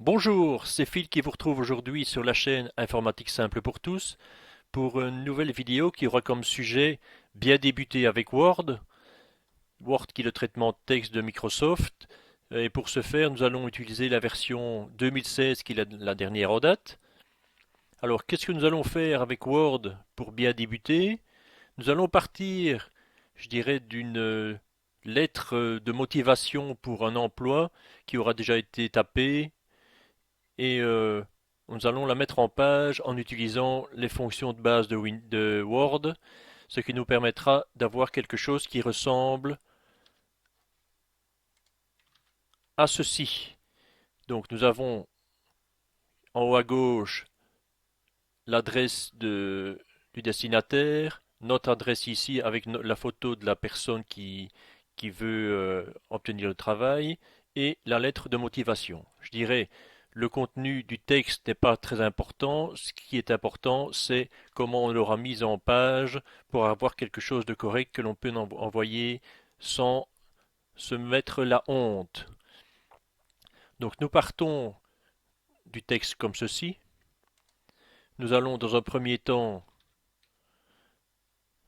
Bonjour, c'est Phil qui vous retrouve aujourd'hui sur la chaîne Informatique Simple pour tous pour une nouvelle vidéo qui aura comme sujet bien débuter avec Word, Word qui est le traitement de texte de Microsoft. Et pour ce faire, nous allons utiliser la version 2016 qui est la dernière en date. Alors, qu'est-ce que nous allons faire avec Word pour bien débuter? Nous allons partir, je dirais, d'une lettre de motivation pour un emploi qui aura déjà été tapée et nous allons la mettre en page en utilisant les fonctions de base de Word, ce qui nous permettra d'avoir quelque chose qui ressemble à ceci. Donc nous avons en haut à gauche l'adresse du destinataire, notre adresse ici avec la photo de la personne qui veut obtenir le travail et la lettre de motivation. Je dirais le contenu du texte n'est pas très important. Ce qui est important, c'est comment on l'aura mis en page pour avoir quelque chose de correct que l'on peut envoyer sans se mettre la honte. Donc nous partons du texte comme ceci. Nous allons dans un premier temps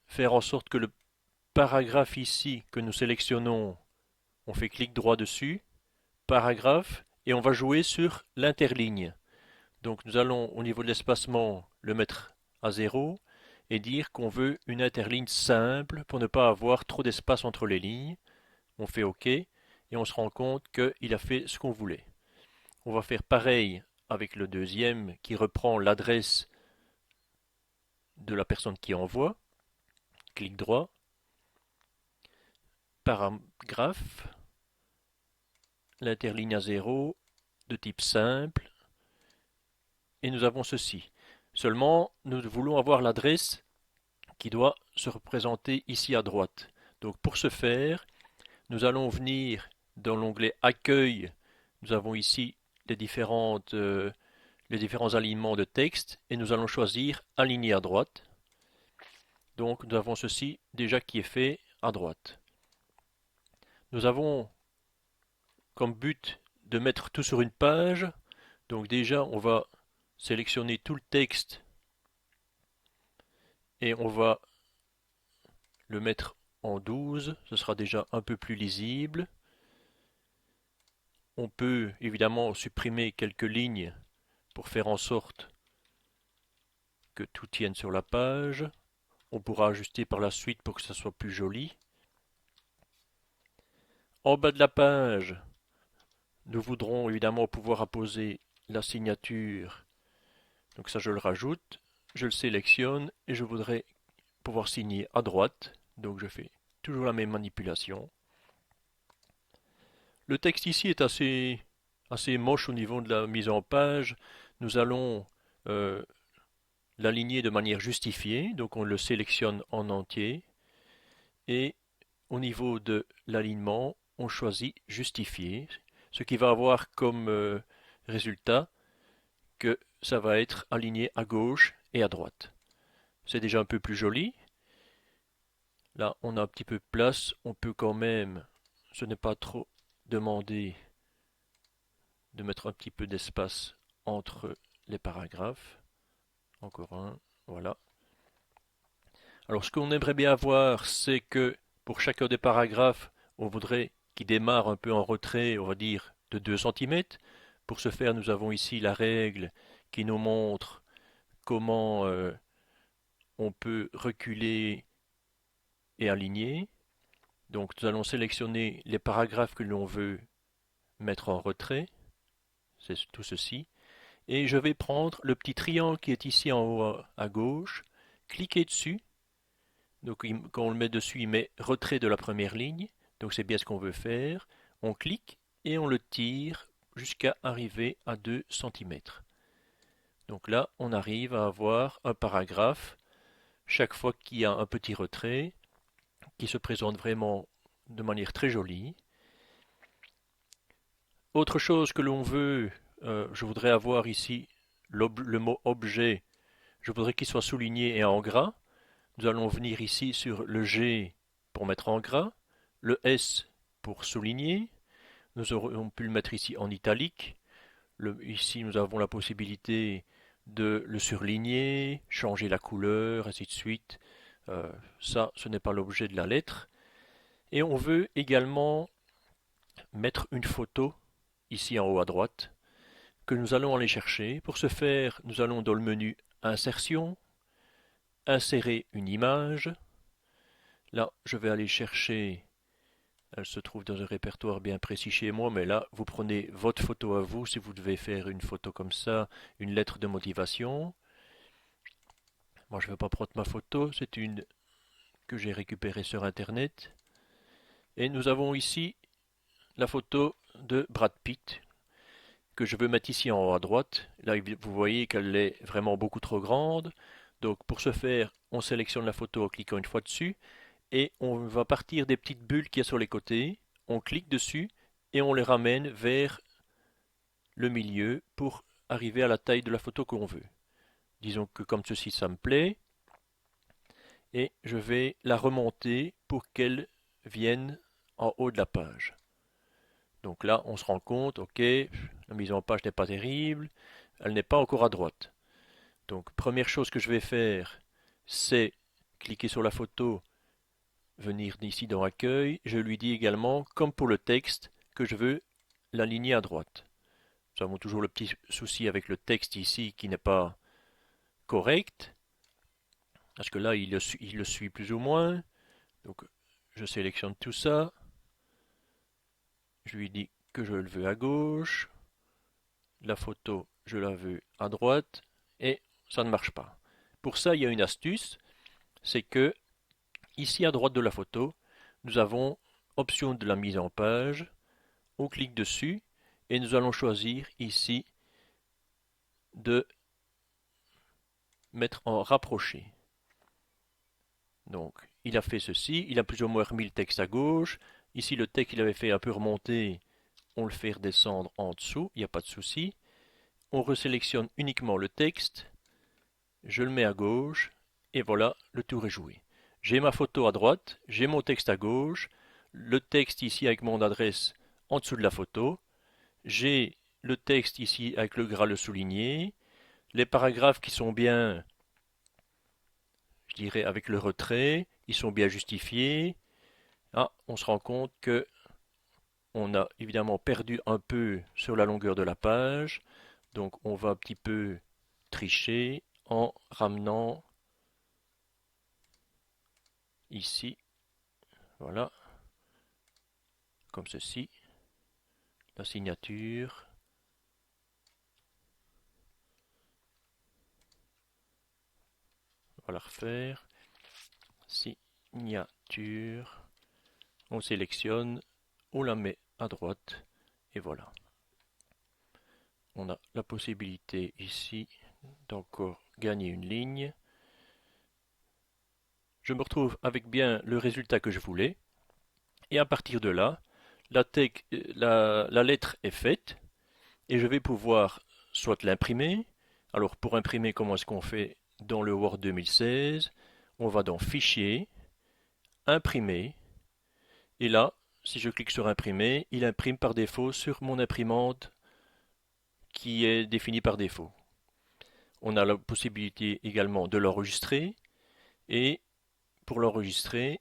faire en sorte que le paragraphe ici que nous sélectionnons, on fait clic droit dessus, paragraphe, et on va jouer sur l'interligne. Donc nous allons au niveau de l'espacement le mettre à 0 et dire qu'on veut une interligne simple pour ne pas avoir trop d'espace entre les lignes. On fait OK et on se rend compte qu'il a fait ce qu'on voulait. On va faire pareil avec le deuxième qui reprend l'adresse de la personne qui envoie. Clic droit, paragraphe, l'interligne à 0 de type simple et nous avons ceci. Seulement, nous voulons avoir l'adresse qui doit se représenter ici à droite. Donc pour ce faire, nous allons venir dans l'onglet Accueil. Nous avons ici les différents alignements de texte et nous allons choisir Aligner à droite. Donc nous avons ceci déjà qui est fait à droite. Nous avons comme but de mettre tout sur une page. Donc déjà on va sélectionner tout le texte et on va le mettre en 12, ce sera déjà un peu plus lisible. On peut évidemment supprimer quelques lignes pour faire en sorte que tout tienne sur la page. On pourra ajuster par la suite pour que ça soit plus joli. En bas de la page, nous voudrons évidemment pouvoir apposer la signature. Donc ça je le rajoute, je le sélectionne et je voudrais pouvoir signer à droite. Donc je fais toujours la même manipulation. Le texte ici est assez moche au niveau de la mise en page. Nous allons euh, l'aligner de manière justifiée, donc on le sélectionne en entier. Et au niveau de l'alignement, on choisit justifier, ce qui va avoir comme résultat que ça va être aligné à gauche et à droite. C'est déjà un peu plus joli. Là, on a un petit peu de place. On peut quand même, ce n'est pas trop demandé de mettre un petit peu d'espace entre les paragraphes. Encore un, voilà. Alors ce qu'on aimerait bien avoir, c'est que pour chacun des paragraphes, on voudrait qu'il démarre un peu en retrait, on va dire de 2 cm. Pour ce faire, nous avons ici la règle qui nous montre comment on peut reculer et aligner. Donc nous allons sélectionner les paragraphes que l'on veut mettre en retrait, c'est tout ceci. Et je vais prendre le petit triangle qui est ici en haut à gauche, cliquer dessus. Donc quand on le met dessus, il met retrait de la première ligne. Donc c'est bien ce qu'on veut faire. On clique et on le tire jusqu'à arriver à 2 cm. Donc là, on arrive à avoir un paragraphe chaque fois qu'il y a un petit retrait qui se présente vraiment de manière très jolie. Autre chose que l'on veut, je voudrais avoir ici le mot objet, je voudrais qu'il soit souligné et en gras. Nous allons venir ici sur le G pour mettre en gras, le S pour souligner, nous aurions pu le mettre ici en italique, Ici, nous avons la possibilité de le surligner, changer la couleur, ainsi de suite. Ça, ce n'est pas l'objet de la lettre. Et on veut également mettre une photo ici en haut à droite que nous allons aller chercher. Pour ce faire, nous allons dans le menu Insertion, insérer une image. Là, je vais aller chercher, elle se trouve dans un répertoire bien précis chez moi, mais là, vous prenez votre photo à vous, si vous devez faire une photo comme ça, une lettre de motivation. Moi, je ne vais pas prendre ma photo, c'est une que j'ai récupérée sur Internet. Et nous avons ici la photo de Brad Pitt, que je veux mettre ici en haut à droite. Là, vous voyez qu'elle est vraiment beaucoup trop grande. Donc, pour ce faire, on sélectionne la photo en cliquant une fois dessus. Et on va partir des petites bulles qu'il y a sur les côtés. On clique dessus et on les ramène vers le milieu pour arriver à la taille de la photo qu'on veut. Disons que comme ceci, ça me plaît. Et je vais la remonter pour qu'elle vienne en haut de la page. Donc là, on se rend compte, ok, la mise en page n'est pas terrible, elle n'est pas encore à droite. Donc, première chose que je vais faire, c'est cliquer sur la photo, venir ici dans Accueil. Je lui dis également, comme pour le texte, que je veux l'aligner à droite. Nous avons toujours le petit souci avec le texte ici qui n'est pas correct, parce que là, il le suit plus ou moins. Donc, je sélectionne tout ça. Je lui dis que je le veux à gauche. La photo, je la veux à droite. Et ça ne marche pas. Pour ça, il y a une astuce. C'est que, ici à droite de la photo, nous avons option de la mise en page. On clique dessus. Et nous allons choisir ici de mettre en rapproché. Donc, il a fait ceci. Il a plus ou moins remis le texte à gauche. Ici, le texte qu'il avait fait un peu remonter, on le fait redescendre en dessous. Il n'y a pas de souci. On resélectionne uniquement le texte. Je le mets à gauche. Et voilà, le tour est joué. J'ai ma photo à droite. J'ai mon texte à gauche. Le texte ici avec mon adresse en dessous de la photo. J'ai le texte ici avec le gras le souligné. Les paragraphes qui sont bien, je dirais, avec le retrait, ils sont bien justifiés. Ah, on se rend compte que on a évidemment perdu un peu sur la longueur de la page. Donc on va un petit peu tricher en ramenant ici, voilà, comme ceci, la signature. On va la refaire. Signature. On sélectionne, on la met à droite et voilà. On a la possibilité ici d'encore gagner une ligne. Je me retrouve avec bien le résultat que je voulais. Et à partir de là, la lettre est faite et je vais pouvoir soit l'imprimer. Alors pour imprimer, comment est-ce qu'on fait dans le Word 2016? On va dans Fichier, Imprimer. Et là, si je clique sur Imprimer, il imprime par défaut sur mon imprimante qui est définie par défaut. On a la possibilité également de l'enregistrer. Et pour l'enregistrer,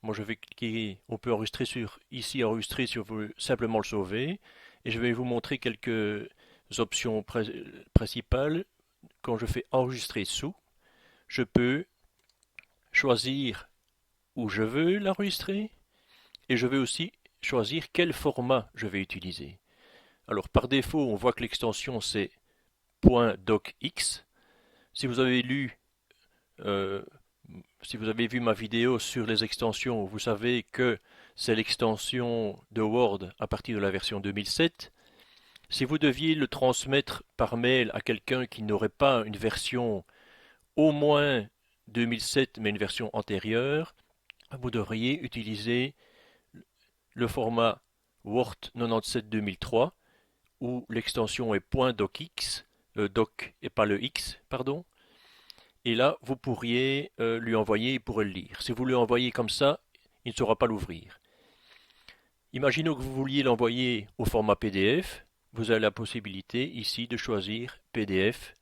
moi je vais cliquer, on peut enregistrer ici enregistrer si on veut simplement le sauver. Et je vais vous montrer quelques options principales. Quand je fais enregistrer sous, je peux choisir où je veux l'enregistrer. Et je vais aussi choisir quel format je vais utiliser. Alors par défaut, on voit que l'extension c'est .docx. Si vous avez euh, si vous avez vu ma vidéo sur les extensions, vous savez que c'est l'extension de Word à partir de la version 2007. Si vous deviez le transmettre par mail à quelqu'un qui n'aurait pas une version au moins 2007 mais une version antérieure, vous devriez utiliser le format Word 97-2003 où l'extension est .docx, doc et pas le X, pardon. Et là, vous pourriez lui envoyer, il pourrait le lire. Si vous lui envoyez comme ça, il ne saura pas l'ouvrir. Imaginons que vous vouliez l'envoyer au format PDF. vous avez la possibilité ici de choisir PDF.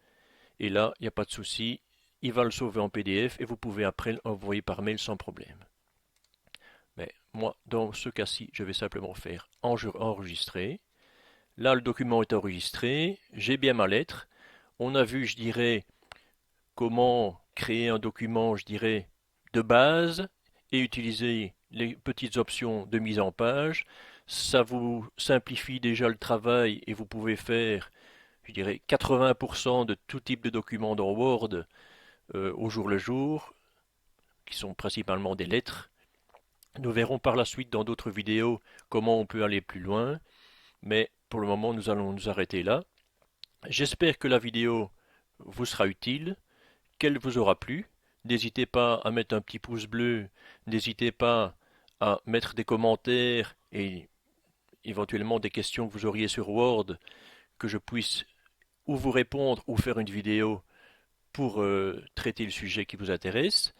Et là, il n'y a pas de souci, il va le sauver en PDF et vous pouvez après l'envoyer par mail sans problème. Mais moi, dans ce cas-ci, je vais simplement faire enregistrer. Là, le document est enregistré, j'ai bien ma lettre. On a vu, je dirais, comment créer un document, je dirais, de base et utiliser les petites options de mise en page. Ça vous simplifie déjà le travail et vous pouvez faire, je dirais, 80% de tout type de documents dans Word au jour le jour, qui sont principalement des lettres. Nous verrons par la suite dans d'autres vidéos comment on peut aller plus loin, mais pour le moment nous allons nous arrêter là. J'espère que la vidéo vous sera utile, qu'elle vous aura plu. N'hésitez pas à mettre un petit pouce bleu, n'hésitez pas à mettre des commentaires et éventuellement des questions que vous auriez sur Word, que je puisse ou vous répondre ou faire une vidéo pour traiter le sujet qui vous intéresse.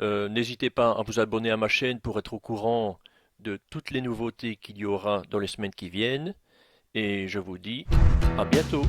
N'hésitez pas à vous abonner à ma chaîne pour être au courant de toutes les nouveautés qu'il y aura dans les semaines qui viennent. Et je vous dis à bientôt.